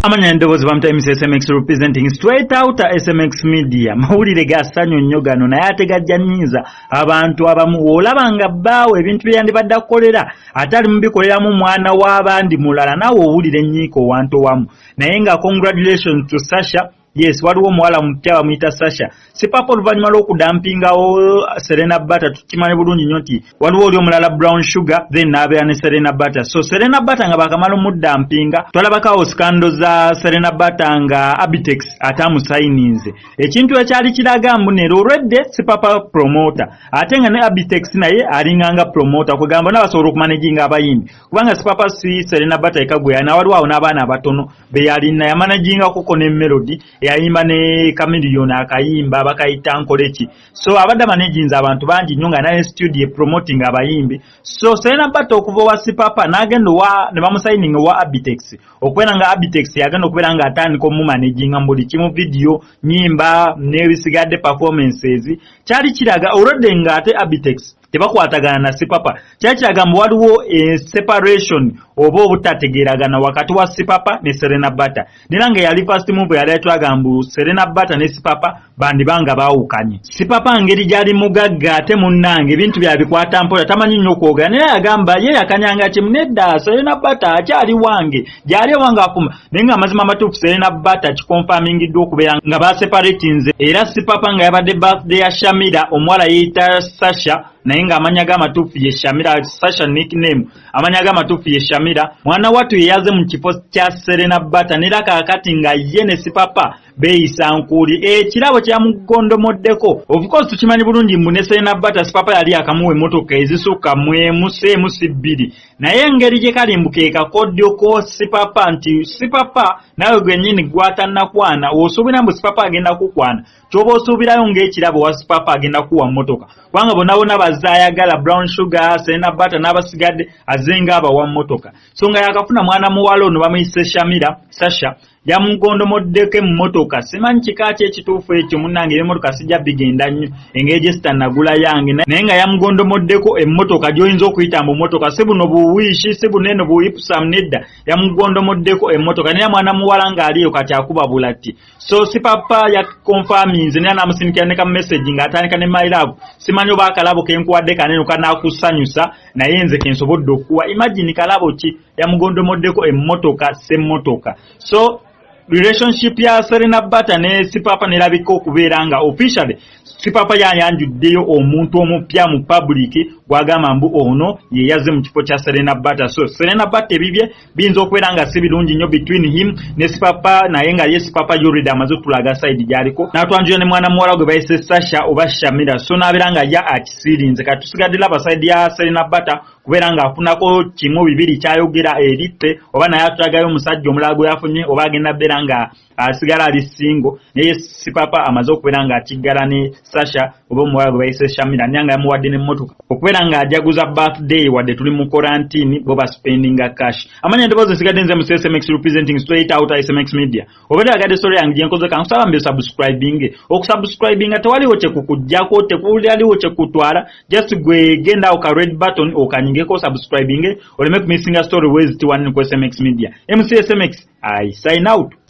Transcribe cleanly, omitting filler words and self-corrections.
Amanya ndowooza bamutayimu SMX representing straight out SMX media mawulire gasanyo nnyo gano naye ate gajja nnyinza abantu abamu olabanga bbaawe ebintu bye yandibadde akolera atali mubikoleramu mwana w'abandi mulala nawe owulire ennyiiko wantu wamu naye nga congratulations to Sasha. Yes, waliwo muwala mupya bamuyita Sasha. Sipapa oluvannyuma lw'okudampingawo Serena Butter tukimanyi bulungi nnyo nti waliwo oli omulala Brown Sugar then n'abeera ne Serena Butter. So Serena Butter nga baakamala omuddampinga twalabakawo skando za Serena Butter nga Abitex atamusayininze. Ekintu ekyali kiraga mbu ne olwedde Sipapa promoter ate nga ne Abitex naye alinganga promoter kugamba n'abasobola okumanaginga abayimbi kubanga Sipapa si Serena Butter ekagwera waliwo awo n'abaana abatono be yalina yamanaginga kuko ne Melody yayimba ne Chameleone akayimba bakayita nkoleki. So abadde managing abantu bangi nnyo nga naye studio promoting abayimbi. So Serena Butter okuva wa Sipapa n'agenda wa ne bamusigning wa Abitex okubeera nga Abitex yagenda okubeera nga atandika omumanaginga buli kimu video nyimba n'ebisigadde performances kyali kiraga olwedde nga ate Abitex tebakwatagana na Sipapa kyakiraga mbu waliwo separation oba obutategeeragana wakati wa Sipapa ne Serena Butter nera nga yali first move yali atwaga mbu Serena Butter ne Sipapa bandibanga baawukanye. Sipapa ngeri gyali mugagga ate munnange ebintu byabikwata mpola tamanyi nnyo okwogera naye yagamba ye yakanyanga kimnedda Serena Butter akyali wange gyali wange afuma naye nga amazima amatuufu Serena Butter kikonfamingiddwa okubeera nga baseparatinze era Sipapa nga yabadde birthday ya Shamira omuwala yeeyita Sasha naye nga amanya g'amatuufu ye Shamira. Sasha nickname amanya g'amatuufu ye Shamira mwana wattu yeyaze mu kifo kya Serena Butter nera kaakati nga ye ne Sipapa beeyisa nkuuli ekirabo kyamugondomoddeko. Of course tukimanyi bulungi mbu ne Serena Butter Sipapa yali akamuwa emmotoka ezisukka mwemu si bbiri naye engeri gye kalimbuka ekakodyo ko Sipapa nti Sipapa nawe gwennyini gwatannakwana osuubira mbu Sipapa agenda kukwana kyoba osuubirayo ng'ekirabo wa Sipapa agenda kuwa mmotoka kubanga bonna bazaayagala Brown Sugar Serena Butter n'abasigadde azenga abawa mmotoka. So nga yakafuna mwana muwala ono bamuyise Shamira Sasha yamugondomoddeko emmotoka simanyi kika kye ekituufu ekyo munnange emmotoka sijja bigenda nnyo engeri gye sitanagula yange naye nga yamugondomoddeko emmotoka gy'oyinza okuyita mbu mmotoka si buno buwiishi si bunene buwipusam nedda yamugondomoddeko emmotoka naye mwana muwala ng'aliyo kati akubabula tti. So Sipapa yakonfaminze naye anamusindikira ne ka message ng'atandika ne my love simanyi oba akalabo kenkuwadde kanene kanaakusanyusa naye nze kensobodde okuwa imagine kalabo ki yamugondomoddeko emmotoka semmotoka. So relationship ya Serena Butter ne Sipapa nerabika okubeera nga officially Sipapa yanjuddeyo omuntu omupya mu public gwagamba mbu ono ye yazze mu kifo kya Serena Butter. So Serena Butter ebibye binza okubeera nga si birungi nnyo between him ne Sipapa naye nga ye Sipapa yorida amaze tulaga side gyaliko n'atwanjira ne mwana muwala gwe bayise Sasha oba Shamira. So n'abeera nga ya akisirinze kati tusigadde laba side ya Serena Butter kubeera nga afunako kimu bibiri kyayogera eritte oba naye atulagayo omusajja omulala gwe yafunye oba agenda beera nga asigala ali singo naye Sipapa amaze okubeera nga akiggala ne Sasha oba omuwala gwe bayise Shamira nyanga yamuwadde n'emmotoka okubeera nga ajaguza birthday wadde tuli mu quarantine bo baspendinga cash. Amanya ndowooza nsigadde nze mu SMX representing straight out SMX media obadde agadde story yange gye nkoze kankusaba mbe subscribing okusubscribinga tewaliwo kyekukujjako tekuliwo kyekutwala just gwe genda oka red button okanyingeko subscribing oleme kumissinga story wezi tiwanini ku SMX media. MC SMX I sign out.